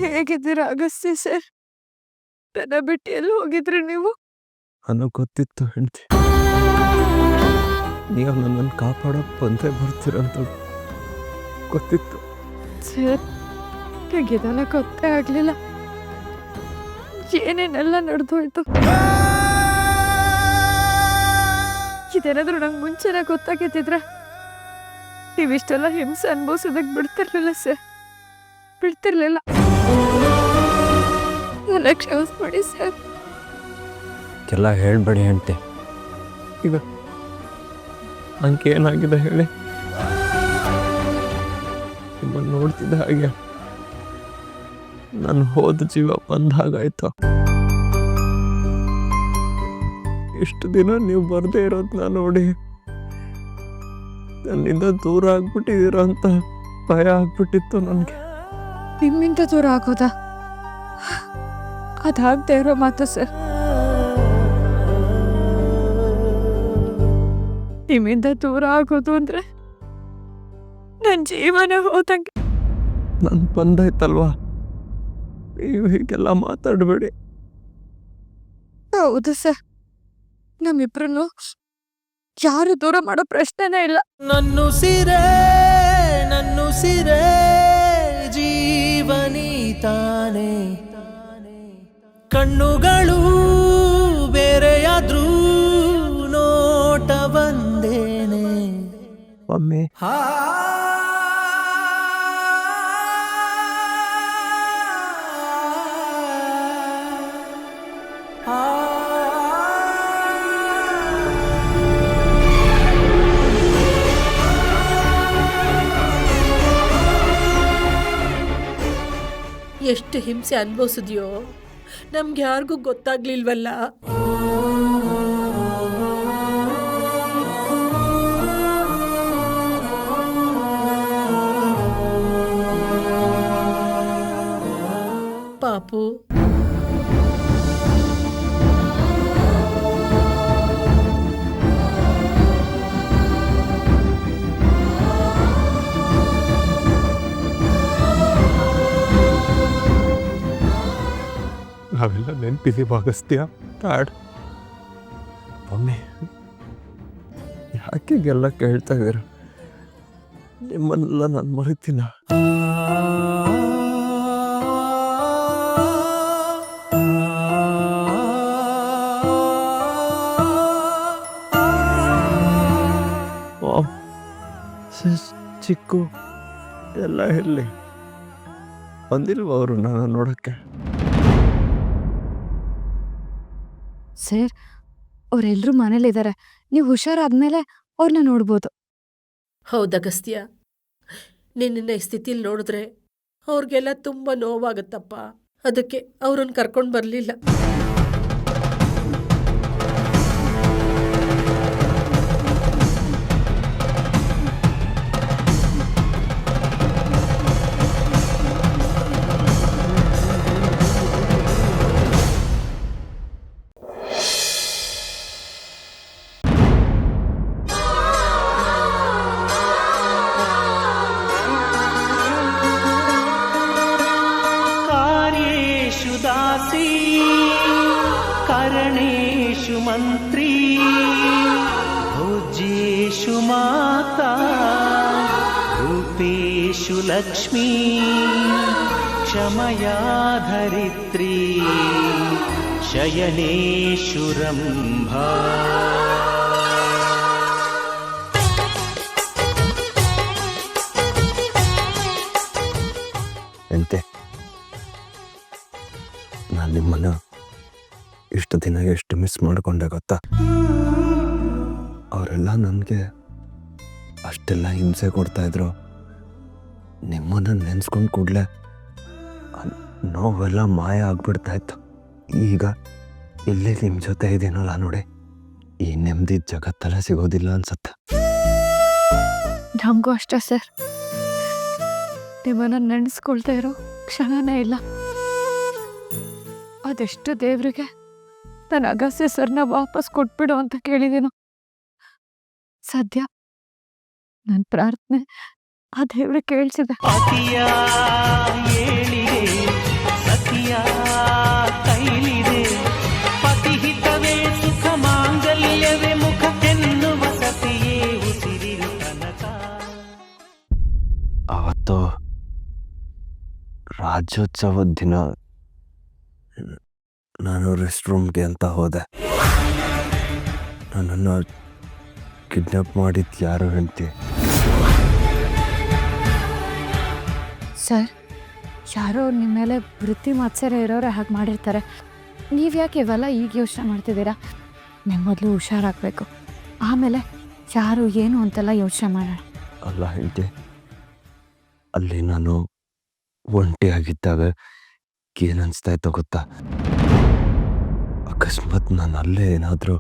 ಹೇಗಿದ್ದೀರಾ ಅಗಸ್ತ್ಯ ಸರ್? ನನ್ನ ಬಿಟ್ಟು ಎಲ್ಲಿ ಹೋಗಿದ್ರಿ ನೀವು? ನನಗೆ ಗೊತ್ತಿತ್ತು ಹೆಂಡ್ತಿ, ನೀವು ನನ್ನನ್ನು ಕಾಪಾಡೋಕೆ ಬಂದೇ ಬರ್ತೀರಂತ ಗೊತ್ತಿತ್ತು. ಸರ್, ನನಗೆ ಇದೆಲ್ಲ ಗೊತ್ತೇ ಆಗಲಿಲ್ಲ. ಏನೇನೆಲ್ಲ ನಡೆದೋಯ್ತು. ಇದೇನಾದ್ರೂ ನಂಗೆ ಮುಂಚೆನೇ ಗೊತ್ತಾಗಿದ್ದಿದ್ರೆ ನೀವಿಷ್ಟೆಲ್ಲ ಹಿಂಸೆ ಅನುಭವಿಸೋದಕ್ಕೆ ಬಿಡ್ತಿರ್ಲಿಲ್ಲ ಸರ್, ಬಿಡ್ತಿರ್ಲಿಲ್ಲ. ನನ್ನ ಕ್ಷಮಿಸ್ಬಿಡಿ ಸರ್. ಎಲ್ಲ ಹೇಳ್ಬೇಡಿ ಹೆಂಡ್ತಿ. ಈಗ ನಂಗೆ ಏನಾಗಿದೆ ಹೇಳಿ? ನಿಮ್ಮನ್ನು ನೋಡ್ತಿದ್ದ ಹಾಗೆ ನಾನು ಹೋದ ಜೀವ ಬಂದ ಹಾಗಾಯ್ತು. ಇಷ್ಟು ದಿನ ನೀವು ಬರದೇ ಇರೋದನ್ನ ನೋಡಿ ನನ್ನಿಂದ ದೂರ ಆಗ್ಬಿಟ್ಟಿದ್ದೀರ ಅಂತ ಭಯ ಆಗ್ಬಿಟ್ಟಿತ್ತು ನನಗೆ. ನಿಮ್ಮಿಂದ ದೂರ ಆಗೋದಾ? ಅದಾಗದೇ ಇರೋ ಮಾತು ಸರ್. ನಿಮ್ಮಿಂದ ದೂರ ಆಗೋದು ಅಂದ್ರೆ ನನ್ನ ಜೀವನ ಹೋದಂಗೆ. ನನ್ ಬಂದಾಯ್ತಲ್ವಾ, ನೀವು ಹೀಗೆಲ್ಲ ಮಾತಾಡಬೇಡಿ. ಹೌದು ಸರ್, ನಮ್ಮಿಬ್ರು ಯಾರು ದೂರ ಮಾಡೋ ಪ್ರಶ್ನೆನೇ ಇಲ್ಲ. ನನ್ನುಸಿರೇ ಜೀವನಿ ತಾನೆ, ಕಣ್ಣುಗಳು ಬೇರೆಯಾದ್ರೂ ನೋಟ ಬಂದೇನೆ. ಒಮ್ಮೆ ಎಷ್ಟು ಹಿಂಸೆ ಅನುಭವಿಸಿದ್ಯೋ ನಮ್ಗೆ ಯಾರಿಗೂ ಗೊತ್ತಾಗ್ಲಿಲ್ವಲ್ಲ. ಪಾಪು, ನಾವೆಲ್ಲ ನೆನಪಿದೀವಿ ಅಗಸ್ತ್ಯ. ಬ್ಯಾಡ್ ಒಮ್ಮೆ ಯಾಕೆಲ್ಲ ಕೇಳ್ತಾ ಇದ್ದೀರ? ನಿಮ್ಮನ್ನೆಲ್ಲ ನಾನು ಮರಿತೀನ? ಚಿಕ್ಕು ಎಲ್ಲ ಇರಲಿ, ಬಂದಿಲ್ವ ಅವರು ನಾನು ನೋಡೋಕ್ಕೆ? ಸರ್, ಅವರೆಲ್ಲರೂ ಮನೇಲಿದ್ದಾರೆ. ನೀವು ಹುಷಾರಾದ್ಮೇಲೆ ಅವ್ರನ್ನ ನೋಡ್ಬೋದು. ಹೌದಗಸ್ತ್ಯ, ನಿನ್ನ ಈ ಸ್ಥಿತಿಲಿ ನೋಡಿದ್ರೆ ಅವ್ರಿಗೆಲ್ಲ ತುಂಬ ನೋವಾಗುತ್ತಪ್ಪ. ಅದಕ್ಕೆ ಅವ್ರನ್ನ ಕರ್ಕೊಂಡು ಬರಲಿಲ್ಲ. करणेषु मन्त्री भोज्येषु माता रूपेषु लक्ष्मी क्षमया धरित्री शयनेषु रम्भा. ಎಂತೆ ನಾನು ನಿಮ್ಮನ್ನು ಇಷ್ಟು ದಿನ ಎಷ್ಟು ಮಿಸ್ ಮಾಡಿಕೊಂಡೆ ಗೊತ್ತಾ? ಅವರೆಲ್ಲ ನನಗೆ ಅಷ್ಟೆಲ್ಲ ಹಿಂಸೆ ಕೊಡ್ತಾಯಿದ್ರು. ನಿಮ್ಮನ್ನು ನೆನೆಸ್ಕೊಂಡು ಕೂಡಲೇ ನೋವೆಲ್ಲ ಮಾಯ ಆಗ್ಬಿಡ್ತಾಯಿತ್ತು. ಈಗ ಇಲ್ಲೇ ನಿಮ್ಮ ಜೊತೆ ಇದ್ದೀನಲ್ಲ ನೋಡಿ, ಈ ನೆಮ್ಮದಿ ಜಗತ್ತಲ್ಲೇ ಸಿಗೋದಿಲ್ಲ ಅನ್ಸತ್ತೆ. ನಮಗೂ ಅಷ್ಟೇ ಸರ್, ನಿಮ್ಮನ್ನು ನೆನೆಸ್ಕೊಳ್ತಾ ಇರೋ ಕ್ಷಣನೇ ಇಲ್ಲ. ಅದೆಷ್ಟು ದೇವ್ರಿಗೆ ನಾನು ಅಗಸ್ತ್ಯ ಸರ್ನ ವಾಪಸ್ ಕೊಟ್ಬಿಡು ಅಂತ ಕೇಳಿದೀನು. ಸದ್ಯ ನನ್ನ ಪ್ರಾರ್ಥನೆ ಆ ದೇವ್ರಿಗೆ ಕೇಳಿಸಿದೆ. ಅತಿಯ ಏಳಿಗೆ ರಾಜ್ಯೋತ್ಸವದ ದಿನ ನಾನು ರೆಸ್ಟ್ ರೂಮ್ಗೆ ಅಂತ ಹೋದೆ. ನನ್ನನ್ನು ಕಿಡ್ನಾಪ್ ಮಾಡಿದ್ದು ಯಾರು ಹೆಂಡ್ತಿ? ಸರ್, ಯಾರೋ ನಿಮ್ಮ ಮೇಲೆ ವೃತ್ತಿ ಮತ್ಸರ ಇರೋರೆ ಹಾಗೆ ಮಾಡಿರ್ತಾರೆ. ನೀವು ಯಾಕೆ ಇವೆಲ್ಲ ಈಗ ಯೋಚನೆ ಮಾಡ್ತಿದ್ದೀರಾ? ನೀವು ಮೊದಲು ಹುಷಾರಾಗಬೇಕು, ಆಮೇಲೆ ಯಾರು ಏನು ಅಂತೆಲ್ಲ ಯೋಚನೆ ಮಾಡೋಣ. ಅಲ್ಲ ಹೆಂಡ್ತಿ, ಅಲ್ಲಿ ನಾನು ಒಂಟಿಯಾಗಿದ್ದಾಗ ಏನನ್ಸ್ತಾ ಇತ್ತು ಗೊತ್ತಾ? ಅಕಸ್ಮಾತ್ ನಾನು ಅಲ್ಲೇ ಏನಾದರೂ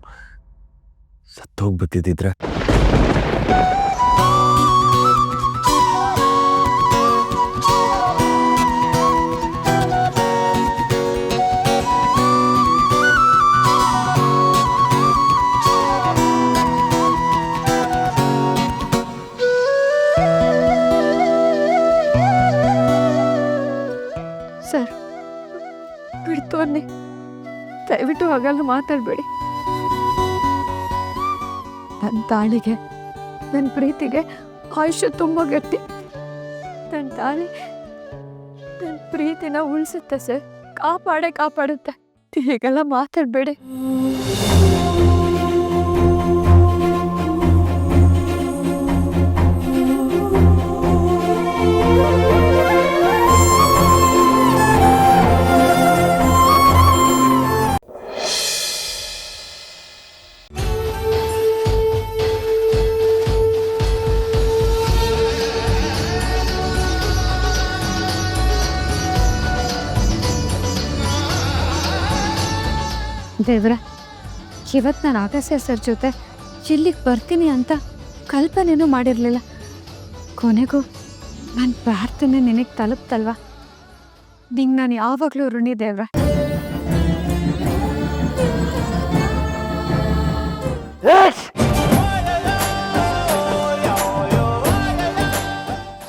ಸತ್ತೋಗ್ಬಿಟ್ಟಿದ್ರೆ. ಸರ್, ಬಿಡ್ತು ಅನ್ನಿ, ದಯವಿಟ್ಟು ಹಾಗೆಲ್ಲ ಮಾತಾಡಬೇಡಿ. ನನ್ನ ತಾಳಿಗೆ, ನನ್ನ ಪ್ರೀತಿಗೆ ಆಯುಷ್ಯ ತುಂಬ ಗಟ್ಟಿ. ನನ್ನ ತಾಳಿ ನನ್ನ ಪ್ರೀತಿನ ಉಳಿಸುತ್ತೆ ಸರ್, ಕಾಪಾಡುತ್ತೆ. ಹೀಗೆಲ್ಲ ಮಾತಾಡಬೇಡಿ. ದೇವ್ರ, ಇವತ್ತು ನಾನು ಅಗಸ್ತ್ಯ ಸರ್ ಜೊತೆ ಇಲ್ಲಿಗೆ ಬರ್ತೀನಿ ಅಂತ ಕಲ್ಪನೆನೂ ಮಾಡಿರಲಿಲ್ಲ. ಕೊನೆಗೂ ನನ್ನ ಪ್ರಾರ್ಥನೆ ನಿನಗೆ ತಲುಪ್ತಲ್ವ? ನಿಂಗೆ ನಾನು ಯಾವಾಗಲೂ ಋಣಿ ದೇವ್ರ.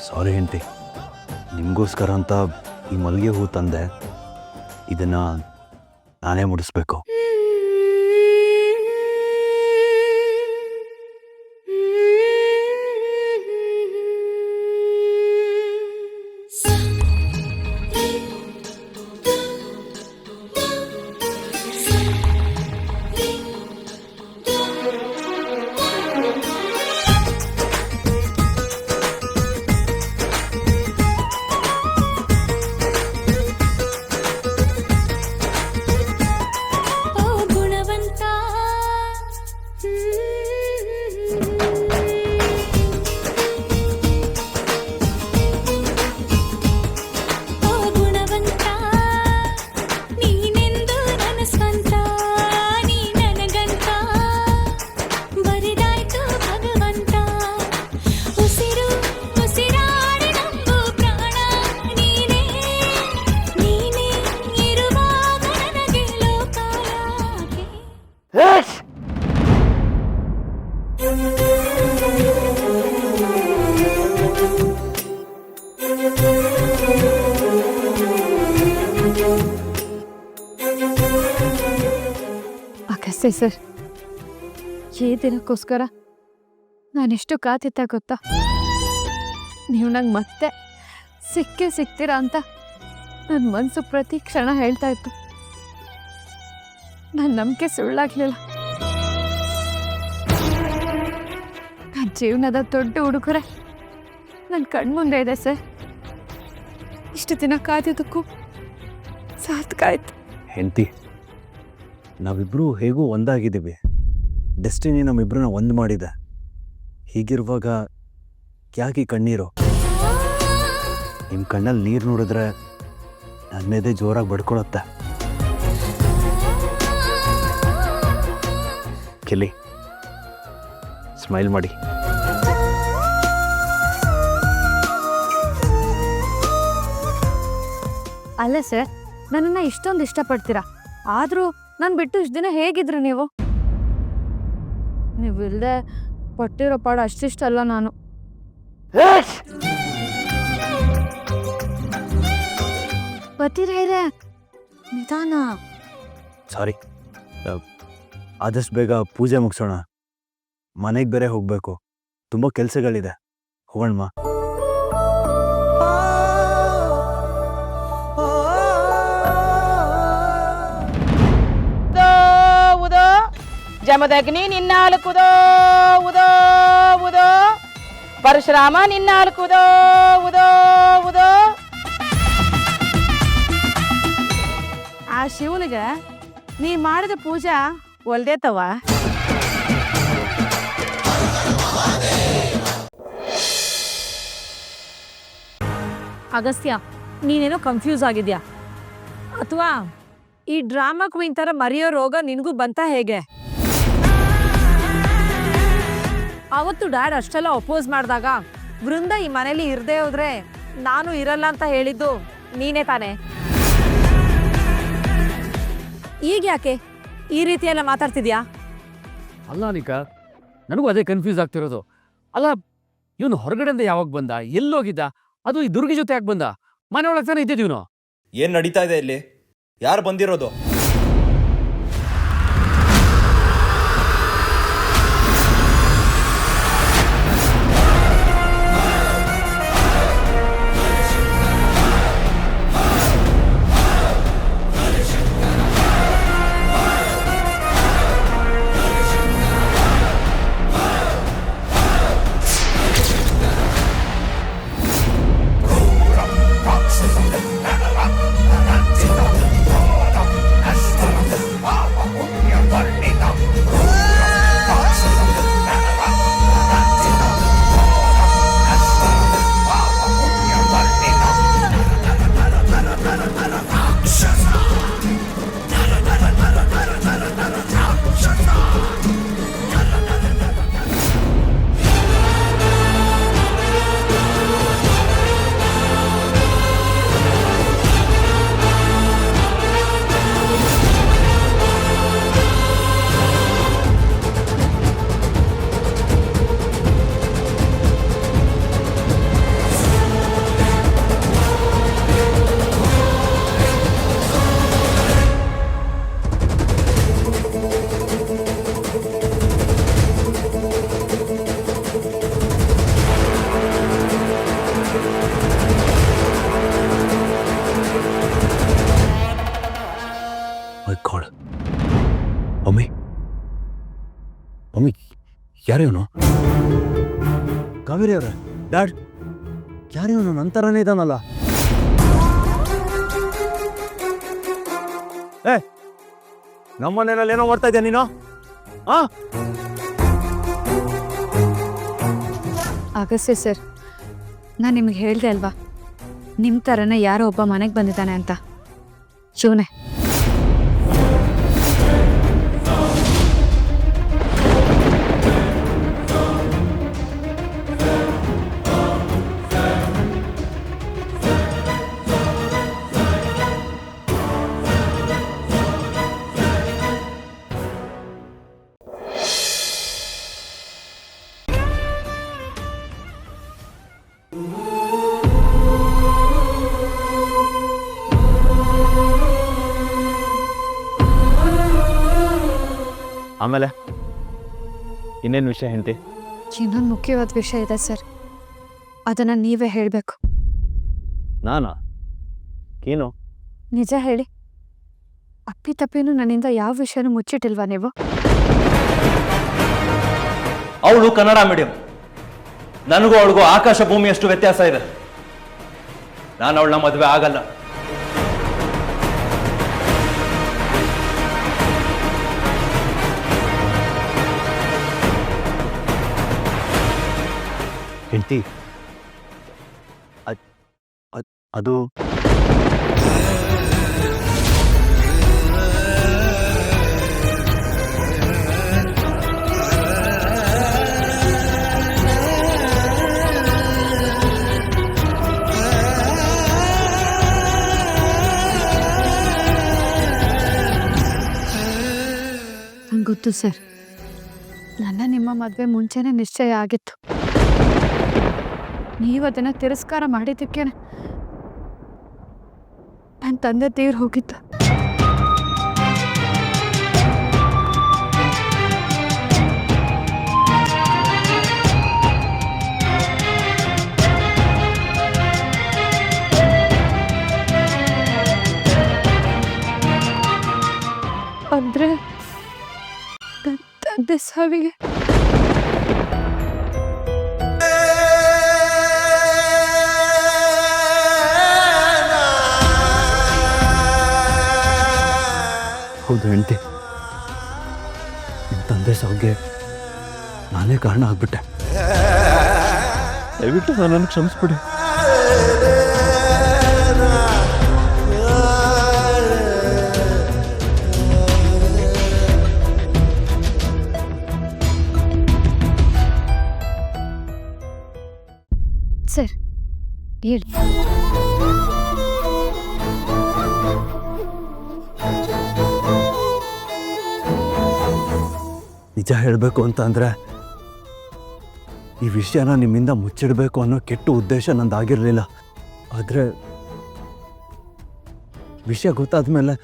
ಸಾರಿ ಹೆಂಡ್ತಿ, ನಿಮಗೋಸ್ಕರ ಅಂತ ಈ ಮಲ್ಲಿಗೆ ಹೂ ತಂದೆ. ಇದನ್ನು ನಾನೇ ಮುಡಿಸ್ಬೇಕು. ಅಗಸ್ತ್ಯ ಸರ್, ಈ ದಿನಕ್ಕೋಸ್ಕರ ನಾನೆಷ್ಟು ಕಾತಿದ್ದೆ ಗೊತ್ತಾ? ನೀವು ನಂಗೆ ಮತ್ತೆ ಸಿಗ್ತೀರಾ ಅಂತ ನನ್ನ ಮನಸ್ಸು ಪ್ರತಿ ಕ್ಷಣ ಹೇಳ್ತಾ ಇತ್ತು. ನನ್ನ ನಂಬಿಕೆ ಸುಳ್ಳಾಗಲಿಲ್ಲ. ನನ್ನ ಜೀವನದ ದೊಡ್ಡ ಉಡುಗೊರೆ ನನ್ನ ಕಣ್ಮುಂದೆ ಇದೆ ಸರ್. ಇಷ್ಟು ದಿನ ಕಾದಿದ್ದಕ್ಕೂ ಸಾರ್ಥಕ ಆಯ್ತು. ಹೆಂಡ್ತಿ, ನಾವಿಬ್ಬರೂ ಹೇಗೂ ಒಂದಾಗಿದ್ದೀವಿ. ಡೆಸ್ಟಿನಿ ನಮ್ಮಿಬ್ಬರನ್ನ ಒಂದು ಮಾಡಿದೆ. ಹೀಗಿರುವಾಗ ಯಾಕೆ ಕಣ್ಣೀರು? ನಿಮ್ಮ ಕಣ್ಣಲ್ಲಿ ನೀರು ನೋಡಿದ್ರೆ ನನ್ನೆದೆ ಜೋರಾಗಿ ಬಡ್ಕೊಳತ್ತೆ. ಕೆಲಿ, ಸ್ಮೈಲ್ ಮಾಡಿ. ಅಲ್ಲ ಸರ್, ನನ್ನನ್ನು ಇಷ್ಟೊಂದು ಇಷ್ಟಪಡ್ತೀರಾ, ಆದರೂ ನಾನು ಬಿಟ್ಟು ಇಷ್ಟು ದಿನ ಹೇಗಿದ್ರು ನೀವು? ಇಲ್ಲದೆ ಪಟ್ಟಿರೋ ಪಾಡು ಅಷ್ಟಿಷ್ಟಲ್ಲ ನಾನು. ಬತ್ತೀರೇ, ನಿಧಾನ. ಸಾರಿ, ಆದಷ್ಟು ಬೇಗ ಪೂಜೆ ಮುಗಿಸೋಣ. ಮನೆಗೆ ಬೇರೆ ಹೋಗಬೇಕು, ತುಂಬ ಕೆಲಸಗಳಿದೆ. ಹೋಗೋಣಮ್ಮ. ಜಮದಗ್ನಿ ನಿನ್ನಾಲುಕುದೋ ಉದೋ ಉದೋ ಪರಶುರಾಮ ನಿನ್ನಾಲುಕುದೋ ಉದೋ ಉದೋ. ಆ ಶಿವನಿಗೆ ನೀ ಮಾಡಿದ ಪೂಜಾ ಒಲ್ದೇತವ. ಅಗಸ್ತ್ಯ, ನೀನೇನೋ ಕನ್ಫ್ಯೂಸ್ ಆಗಿದ್ಯಾ, ಅಥವಾ ಈ ಡ್ರಾಮಾ ಕ್ವೀನ್ ಥರ ಮರೆಯೋ ರೋಗ ನಿನಗೂ ಬಂತ ಹೇಗೆ? ಅವತ್ತು ಡ್ಯಾಡ್ ಅಷ್ಟೆಲ್ಲ ಅಪೋಸ್ ಮಾಡಿದಾಗ ವೃಂದ ಈ ಮನೇಲಿ ಇರದೇ ಹೋದ್ರೆ ನಾನು ಇರಲ್ಲ ಅಂತ ಹೇಳಿದ್ದು ನೀನೇ ತಾನೆ. ಈಗ ಯಾಕೆ ಈ ರೀತಿ ಎಲ್ಲ ಮಾತಾಡ್ತಿದ್ಯಾ? ಅಲ್ಲ ಅನಿಕಾ, ನನಗೂ ಅದೇ ಕನ್ಫ್ಯೂಸ್ ಆಗ್ತಿರೋದು. ಅಲ್ಲ, ಇವನು ಹೊರಗಡೆಯಿಂದ ಯಾವಾಗ ಬಂದ, ಎಲ್ಲೋಗಿದ್ದ, ಅದು ಈ ದುರ್ಗಿ ಜೊತೆ ಯಾಕೆ ಬಂದ? ಮನೆ ಒಳಗೆ ತಾನೇ ಇದ್ದಿದ್ದೀವನು. ಏನ್ ನಡೀತಾ ಇದೆ ಇಲ್ಲಿ? ಯಾರು ಬಂದಿರೋದು? Mummy mummy, ಯಾರೇವನು? ಕಾವೇರಿ ಅವ್ರ ಡ್ಯಾಡ್, ಯಾರೇವನು? ನಂತರನೇ ಇದ್ದಾನಲ್ಲ. ನಮ್ಮನೇನಲ್ಲಿ ಏನೋ ಮಾಡ್ತಾ ಇದ್ಯಾ ನೀನು? ಅಗಸ್ತ್ಯ ಸರ್, ನಾನು ನಿಮ್ಗೆ ಹೇಳ್ದೆ ಅಲ್ವಾ, ನಿಮ್ಮ ಥರನೇ ಯಾರೋ ಒಬ್ಬ ಮನೆಗೆ ಬಂದಿದ್ದಾನೆ ಅಂತ. ಶಿವನೇ. ಆಮೇಲೆ ಇನ್ನೇನು ವಿಷಯ ಹೇಳ್ತಿ? ಇನ್ನೊಂದು ಮುಖ್ಯವಾದ ವಿಷಯ ಇದೆ ಸರ್, ಅದನ್ನು ನೀವೇ ಹೇಳಬೇಕು. ನಾನಾ? ಏನು? ನಿಜ ಹೇಳಿ, ಅಪ್ಪಿತಪ್ಪೇನು ನನ್ನಿಂದ ಯಾವ ವಿಷಯನೂ ಮುಚ್ಚಿಟ್ಟಿಲ್ವಾ ನೀವು? ಅವಳು ಕನ್ನಡ ಮೀಡಿಯಂ. ನನಗೂ ಅವಳಿಗೂ ಆಕಾಶ ಭೂಮಿಯಷ್ಟು ವ್ಯತ್ಯಾಸ ಇದೆ. ನಾನು ಅವಳನ್ನ ಮದುವೆ ಆಗಲ್ಲ. ಹೆಂಡತಿ, ಅದು ನಂಗೆ ಗೊತ್ತು ಸರ್, ನನ್ನ ನಿಮ್ಮ ಮದುವೆ ಮುಂಚೆನೇ ನಿಶ್ಚಯ ಆಗಿತ್ತು. ನೀವು ಅದನ್ನು ತಿರಸ್ಕಾರ ಮಾಡಿದ್ದಕ್ಕೆ ನನ್ನ ತಂದೆ ತೀರ್ ಹೋಗಿತ್ತು. ಅಂದ್ರೆ ತಂದೆ ಸಾವಿಗೆ ಹೌದು ಹೆಂಡತಿ, ನಿಮ್ಮ ತಂದೆ ಸಾವಿಗೆ ನಾನೇ ಕಾರಣ ಆಗ್ಬಿಟ್ಟೆ. ದಯವಿಟ್ಟು ನನ್ನನ್ನು ಕ್ಷಮಿಸ್ಬಿಡಿ. ಸರ್ ಹೇಳಿ. ನಿಜ ಹೇಳಬೇಕು ಅಂತ ಅಂದರೆ ಈ ವಿಷಯನ ನಿಮ್ಮಿಂದ ಮುಚ್ಚಿಡಬೇಕು ಅನ್ನೋ ಕೆಟ್ಟ ಉದ್ದೇಶ ನಂದಾಗಿರಲಿಲ್ಲ. ಆದರೆ ವಿಷಯ ಗೊತ್ತಾದ ಮೇಲೆ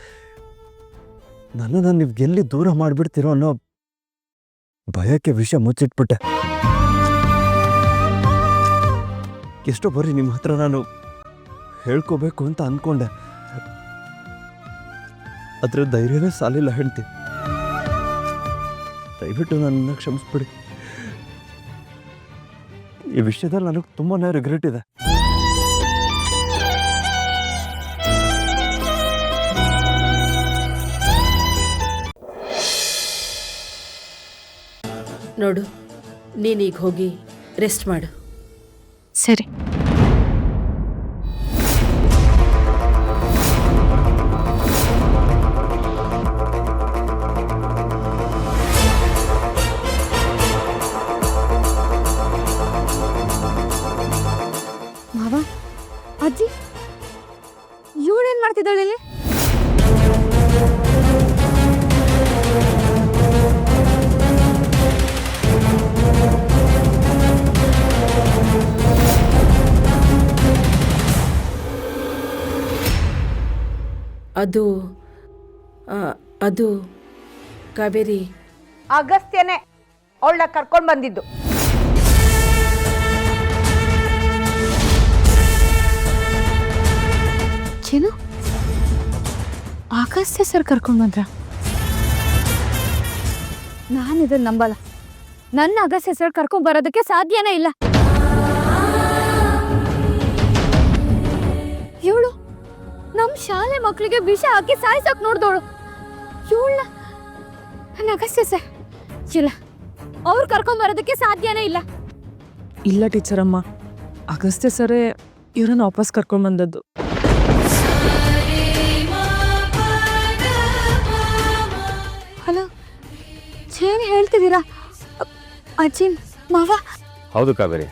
ನನ್ನನ್ನು ನೀವು ಎಲ್ಲಿ ದೂರ ಮಾಡಿಬಿಡ್ತೀರೋ ಅನ್ನೋ ಭಯಕ್ಕೆ ವಿಷಯ ಮುಚ್ಚಿಟ್ಬಿಟ್ಟೆ. ಎಷ್ಟೋ ಬರೀ ನಿಮ್ಮ ಹತ್ರ ನಾನು ಹೇಳ್ಕೋಬೇಕು ಅಂತ ಅಂದ್ಕೊಂಡೆ, ಅದರ ಧೈರ್ಯವೇ ಸಾಲಿಲ್ಲ ಹೆಂಡ್ತಿ. ದಯವಿಟ್ಟು ನನ್ನನ್ನು ಕ್ಷಮಿಸ್ಬಿಡಿ. ಈ ವಿಷಯದಲ್ಲಿ ನನಗೆ ತುಂಬಾ ರಿಗ್ರೆಟ್ ಇದೆ. ನೋಡು, ನೀನೀಗ ಹೋಗಿ ರೆಸ್ಟ್ ಮಾಡು. ಸರಿ. ಮಾವ, ಅಜ್ಜಿ, ಇವಳೇನ್ ಮಾಡ್ತಿದ್ದಾಳೆ ಇಲ್ಲಿ? ಅದು ಕಾವೇರಿ, ಅಗಸ್ತ್ಯನೇ ಅವಳನ್ನ ಕರ್ಕೊಂಡು ಬಂದಿದ್ದು. ಏನು? ಅಗಸ್ತ್ಯ ಸರ್ ಕರ್ಕೊಂಡು ಬಂದ್ರ? ನಾನು ಇದನ್ನ ನಂಬಲ್ಲ. ನನ್ನ ಅಗಸ್ತ್ಯ ಸರ್ ಕರ್ಕೊಂಡ್ ಬರೋದಕ್ಕೆ ಸಾಧ್ಯನೇ ಇಲ್ಲ. ಇವಳು ನಮ್ಮ ಶಾಲೆ ಮಕ್ಕಳಿಗೆ ವಿಷ ಹಾಕಿ ಸಾಯಿಸಕ್ ನೋಡ್ದವಳು. ಇವಳನ್ನ ನನ್ನ ಅಗಸ್ತ್ಯ ಸರ್ ಇಲ್ಲ, ಅವ್ರು ಕರ್ಕೊಂಡ್ ಬರೋದಕ್ಕೆ ಸಾಧ್ಯನೇ ಇಲ್ಲ. ಇಲ್ಲ ಟೀಚರ್ ಅಮ್ಮ, ಅಗಸ್ತ್ಯ ಸರೇ ಇವ್ರನ್ನ ವಾಪಸ್ ಕರ್ಕೊಂಡು ಬಂದದ್ದು. ಹಲೋ, ಏನ್ ಹೇಳ್ತಿದ್ದೀರಾ ಅಜ್ಜಿ ಮಾವ? ಹೌದು ಕಾವೇರಿ,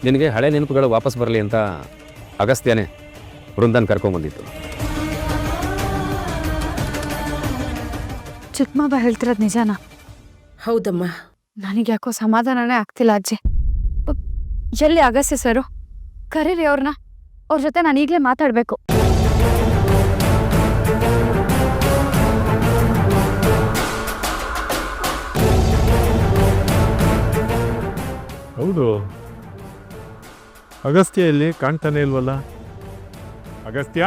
ನಿನಗೆ ಹಳೆ ನೆನಪುಗಳು ವಾಪಸ್ ಬರಲಿ ಅಂತ ಅಗಸ್ತ್ಯನೇ ವೃಂದನ್ ಕರ್ಕೊಂಬಂದಿತ್ತು. ಚಿಕ್ಕಮ್ಮ ಹೇಳ್ತಿರೋದು ನಿಜಾನಾ? ಹೌದಮ್ಮ. ನನಗೆ ಯಾಕೋ ಸಮಾಧಾನನೇ ಆಗ್ತಿಲ್ಲ ಅಜ್ಜಿ. ಎಲ್ಲಿ ಅಗಸ್ತ್ಯ ಸರು? ಕರೀರಿ ಅವ್ರನ್ನ, ಅವ್ರ ಜೊತೆ ನಾನು ಈಗಲೇ ಮಾತಾಡಬೇಕು. ಹೌದು, ಅಗಸ್ತ್ಯ ಇಲ್ಲಿ ಕಾಣ್ತಾನೆ ಇಲ್ವಲ್ಲ? ಅಗಸ್ತ್ಯ,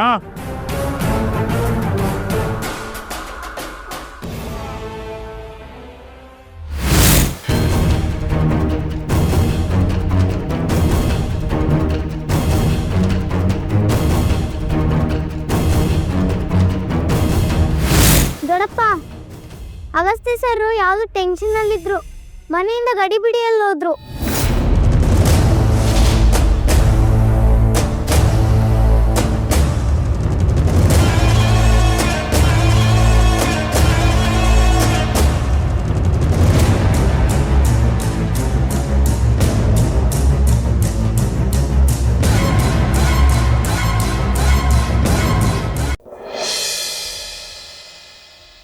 ದೊಡ್ಡಪ್ಪ, ಅಗಸ್ತ್ಯ ಸರ್ ಯಾವ್ದು ಟೆನ್ಷನ್ ಅಲ್ಲಿದ್ರು, ಮನೆಯಿಂದ ಗಡಿಬಿಡಿಯಲ್ಲಿ ಹೋದ್ರು.